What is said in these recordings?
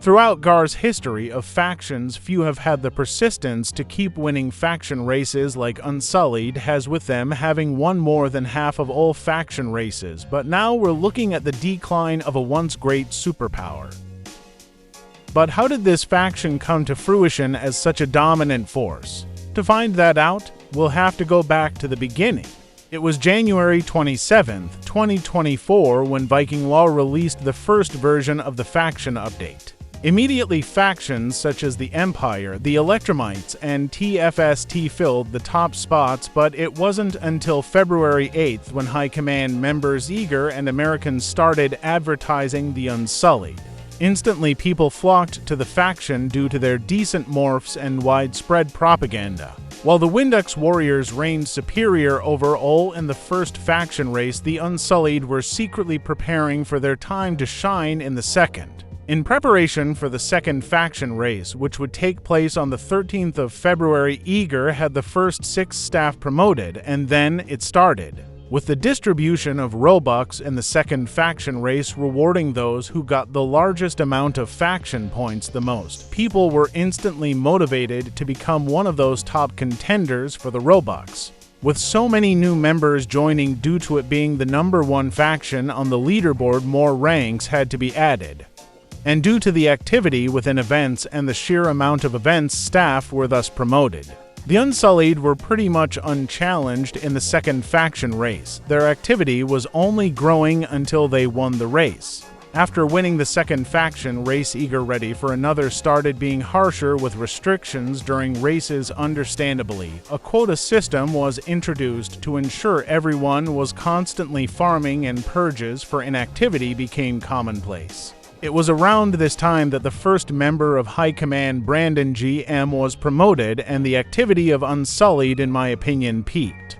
Throughout GAR's history of factions, few have had the persistence to keep winning faction races like Unsullied has, with them having won more than half of all faction races, but now we're looking at the decline of a once great superpower. But how did this faction come to fruition as such a dominant force? To find that out, we'll have to go back to the beginning. It was January 27, 2024 when Viking Law released the first version of the faction update. Immediately, factions such as the Empire, the Electromites, and TFST filled the top spots, but it wasn't until February 8th when High Command members Eager and Americans started advertising the Unsullied. Instantly, people flocked to the faction due to their decent morphs and widespread propaganda. While the Windux warriors reigned superior overall in the first faction race, the Unsullied were secretly preparing for their time to shine in the second. In preparation for the second faction race, which would take place on the 13th of February, Eager had the first 6 staff promoted, and then it started, with the distribution of Robux in the second faction race rewarding those who got the largest amount of faction points the most. People were instantly motivated to become one of those top contenders for the Robux. With so many new members joining due to it being the #1 faction on the leaderboard, more ranks had to be added. And due to the activity within events and the sheer amount of events, staff were thus promoted. The Unsullied were pretty much unchallenged in the second faction race. Their activity was only growing until they won the race. After winning the second faction race, Eager Ready for Another started being harsher with restrictions during races. Understandably, a quota system was introduced to ensure everyone was constantly farming, and purges for inactivity became commonplace. It was around this time that the first member of High Command, Brandon GM, was promoted, and the activity of Unsullied, in my opinion, peaked.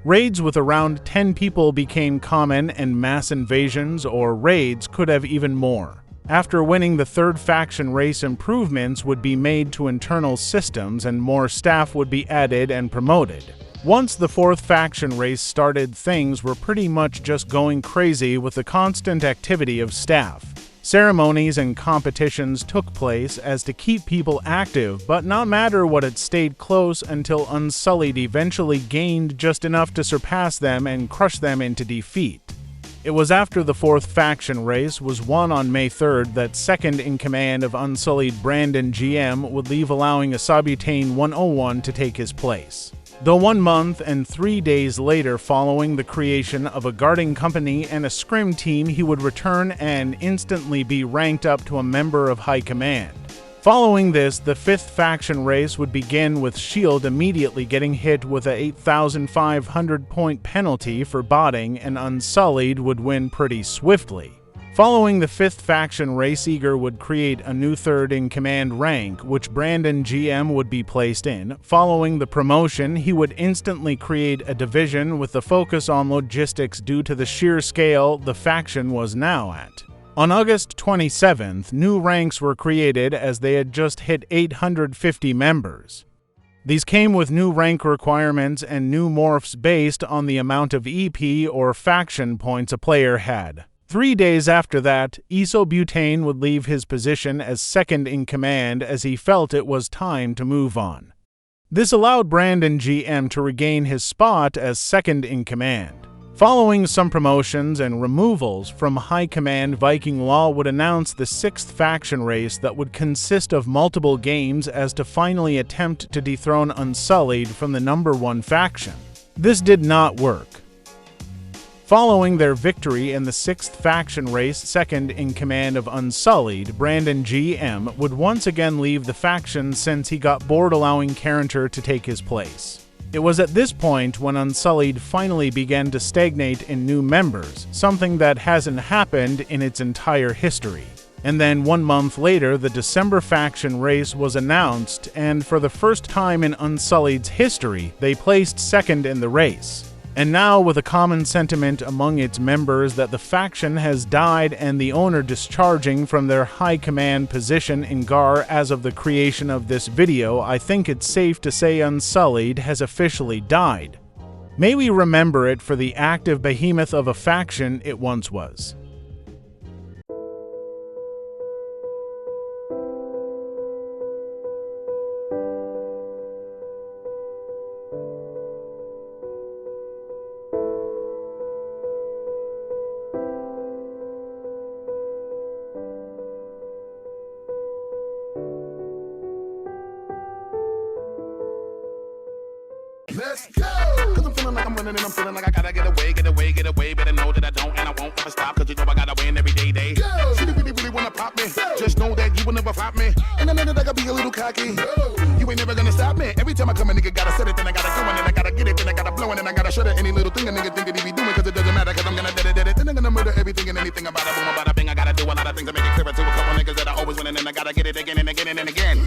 Raids with around 10 people became common, and mass invasions or raids could have even more. After winning the third faction race, improvements would be made to internal systems and more staff would be added and promoted. Once the fourth faction race started, things were pretty much just going crazy with the constant activity of staff. Ceremonies and competitions took place as to keep people active, but no matter what, it stayed close until Unsullied eventually gained just enough to surpass them and crush them into defeat. It was after the fourth faction race was won on May 3rd that second in command of Unsullied, Brandon GM, would leave, allowing a Sabutane 101 to take his place. Though 1 month and 3 days later, following the creation of a guarding company and a scrim team, he would return and instantly be ranked up to a member of High Command. Following this, the fifth faction race would begin, with Shield immediately getting hit with a 8,500 point penalty for botting, and Unsullied would win pretty swiftly. Following the fifth faction race, Eager would create a new third-in-command rank, which Brandon GM would be placed in. Following the promotion, he would instantly create a division with the focus on logistics due to the sheer scale the faction was now at. On August 27th, new ranks were created as they had just hit 850 members. These came with new rank requirements and new morphs based on the amount of EP or faction points a player had. 3 days after that, Isobutane would leave his position as second in command as he felt it was time to move on. This allowed Brandon GM to regain his spot as second in command. Following some promotions and removals from High Command, Viking Law would announce the sixth faction race that would consist of multiple games as to finally attempt to dethrone Unsullied from the #1 faction. This did not work. Following their victory in the sixth faction race, second in command of Unsullied, Brandon GM would once again leave the faction since he got bored, allowing Carenter to take his place. It was at this point when Unsullied finally began to stagnate in new members, something that hasn't happened in its entire history. And then 1 month later, the December faction race was announced, and for the first time in Unsullied's history, they placed second in the race. And now, with a common sentiment among its members that the faction has died and the owner discharging from their high command position in GAR as of the creation of this video, I think it's safe to say Unsullied has officially died. May we remember it for the active behemoth of a faction it once was. let's go. Cause I'm feeling like I'm winning and I'm feeling like I gotta get away, get away, get away. Better know that I don't and I won't ever stop. Cause you know I gotta win every day, day. Go. She really, really wanna pop me. Go. Just know that you will never flop me. And I know that I gotta be a little cocky. Go. You ain't never gonna stop me. Every time I come a nigga gotta set it, then I gotta go and then I gotta get it, then I gotta blow it, and I gotta shut it. Any little thing a nigga think that he be doing, cause it doesn't matter, cause I'm gonna dead it. Then I'm gonna murder everything and anything about it. Boom, about a bing. I gotta do a lot of things to make it clearer to a couple niggas that I always win, and then I gotta get it again.